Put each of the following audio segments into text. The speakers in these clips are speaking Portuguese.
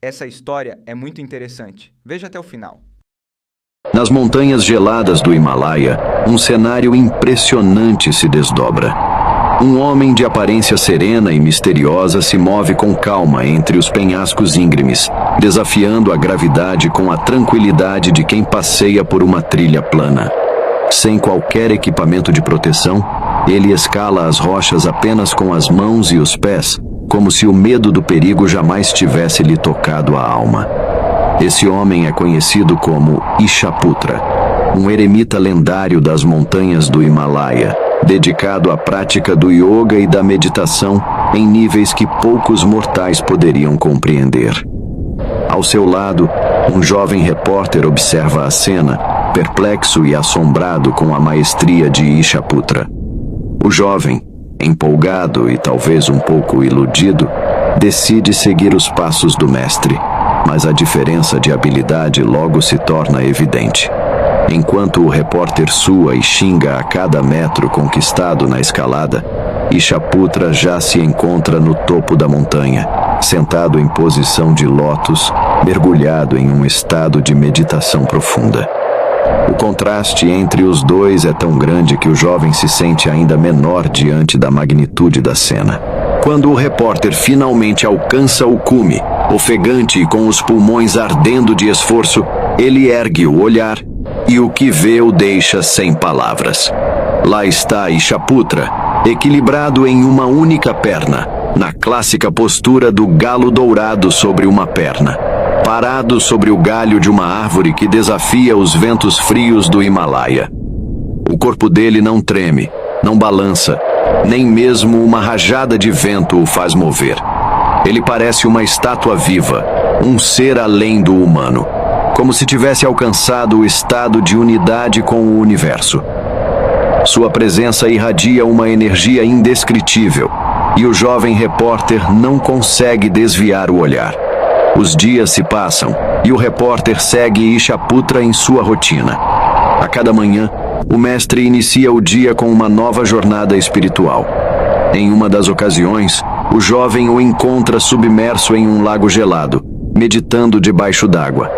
Essa história é muito interessante. Veja até o final. Nas montanhas geladas do Himalaia, um cenário impressionante se desdobra. Um homem de aparência serena e misteriosa se move com calma entre os penhascos íngremes, desafiando a gravidade com a tranquilidade de quem passeia por uma trilha plana. Sem qualquer equipamento de proteção, ele escala as rochas apenas com as mãos e os pés, como se o medo do perigo jamais tivesse lhe tocado a alma. Esse homem é conhecido como Ishaputra, um eremita lendário das montanhas do Himalaia, dedicado à prática do yoga e da meditação em níveis que poucos mortais poderiam compreender. Ao seu lado, um jovem repórter observa a cena, perplexo e assombrado com a maestria de Ishaputra. O jovem, empolgado e talvez um pouco iludido, decide seguir os passos do mestre, mas a diferença de habilidade logo se torna evidente. Enquanto o repórter sua e xinga a cada metro conquistado na escalada, Ishaputra já se encontra no topo da montanha, sentado em posição de lótus, mergulhado em um estado de meditação profunda. O contraste entre os dois é tão grande que o jovem se sente ainda menor diante da magnitude da cena. Quando o repórter finalmente alcança o cume, ofegante e com os pulmões ardendo de esforço, ele ergue o olhar e o que vê o deixa sem palavras. Lá está Ishaputra, equilibrado em uma única perna, na clássica postura do galo dourado sobre uma perna, parado sobre o galho de uma árvore que desafia os ventos frios do Himalaia. O corpo dele não treme, não balança, nem mesmo uma rajada de vento o faz mover. Ele parece uma estátua viva, um ser além do humano, como se tivesse alcançado o estado de unidade com o universo. Sua presença irradia uma energia indescritível, e o jovem repórter não consegue desviar o olhar. Os dias se passam, e o repórter segue Ishaputra em sua rotina. A cada manhã, o mestre inicia o dia com uma nova jornada espiritual. Em uma das ocasiões, o jovem o encontra submerso em um lago gelado, meditando debaixo d'água.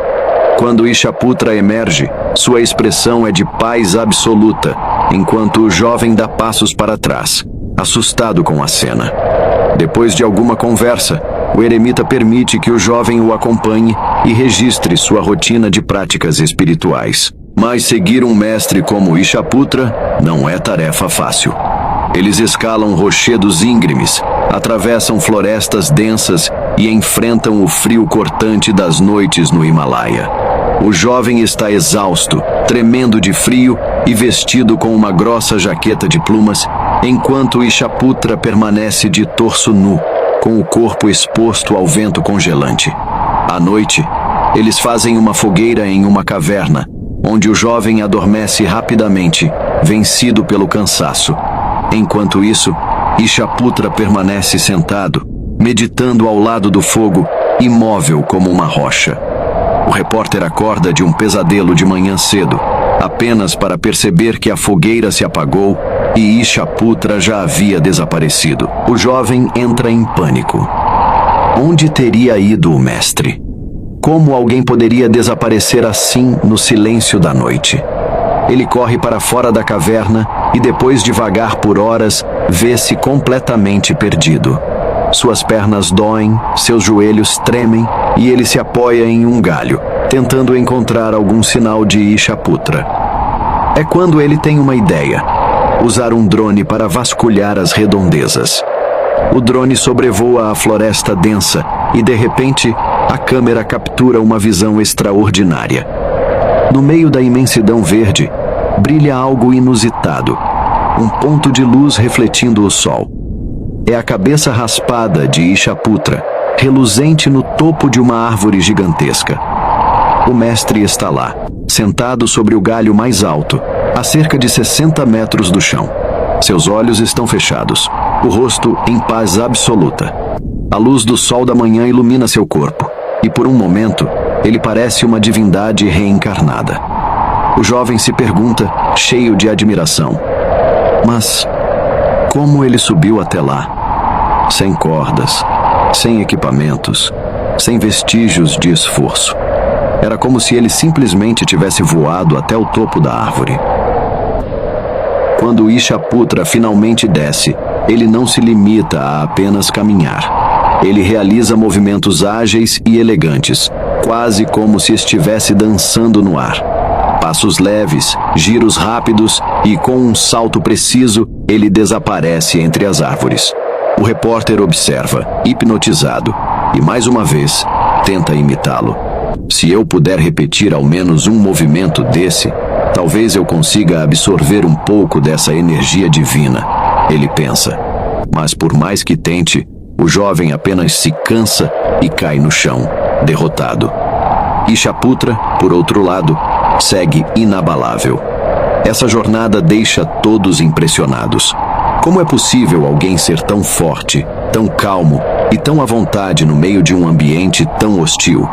Quando Ishaputra emerge, sua expressão é de paz absoluta, enquanto o jovem dá passos para trás, assustado com a cena. Depois de alguma conversa, o eremita permite que o jovem o acompanhe e registre sua rotina de práticas espirituais. Mas seguir um mestre como Ishaputra não é tarefa fácil. Eles escalam rochedos íngremes, atravessam florestas densas e enfrentam o frio cortante das noites no Himalaia. O jovem está exausto, tremendo de frio e vestido com uma grossa jaqueta de plumas, enquanto Ishaputra permanece de torso nu, com o corpo exposto ao vento congelante. À noite, eles fazem uma fogueira em uma caverna, onde o jovem adormece rapidamente, vencido pelo cansaço. Enquanto isso, Ishaputra permanece sentado, meditando ao lado do fogo, imóvel como uma rocha. O repórter acorda de um pesadelo de manhã cedo, apenas para perceber que a fogueira se apagou e Ishaputra já havia desaparecido. O jovem entra em pânico. Onde teria ido o mestre? Como alguém poderia desaparecer assim no silêncio da noite? Ele corre para fora da caverna e, depois de vagar por horas, vê-se completamente perdido. Suas pernas doem, seus joelhos tremem e ele se apoia em um galho, tentando encontrar algum sinal de Ishaputra. É quando ele tem uma ideia: usar um drone para vasculhar as redondezas. O drone sobrevoa a floresta densa e, de repente, a câmera captura uma visão extraordinária. No meio da imensidão verde, brilha algo inusitado, um ponto de luz refletindo o sol. É a cabeça raspada de Ishaputra, reluzente no topo de uma árvore gigantesca. O mestre está lá, sentado sobre o galho mais alto, a cerca de 60 metros do chão. Seus olhos estão fechados, o rosto em paz absoluta. A luz do sol da manhã ilumina seu corpo, e por um momento, ele parece uma divindade reencarnada. O jovem se pergunta, cheio de admiração: mas como ele subiu até lá? Sem cordas, sem equipamentos, sem vestígios de esforço. Era como se ele simplesmente tivesse voado até o topo da árvore. Quando Ishaputra finalmente desce, ele não se limita a apenas caminhar. Ele realiza movimentos ágeis e elegantes, quase como se estivesse dançando no ar. Passos leves, giros rápidos e, com um salto preciso, ele desaparece entre as árvores. O repórter observa, hipnotizado, e mais uma vez tenta imitá-lo. Se eu puder repetir ao menos um movimento desse, talvez eu consiga absorver um pouco dessa energia divina, ele pensa. Mas por mais que tente, o jovem apenas se cansa e cai no chão, derrotado. Ishaputra, por outro lado, segue inabalável. Essa jornada deixa todos impressionados. Como é possível alguém ser tão forte, tão calmo e tão à vontade no meio de um ambiente tão hostil?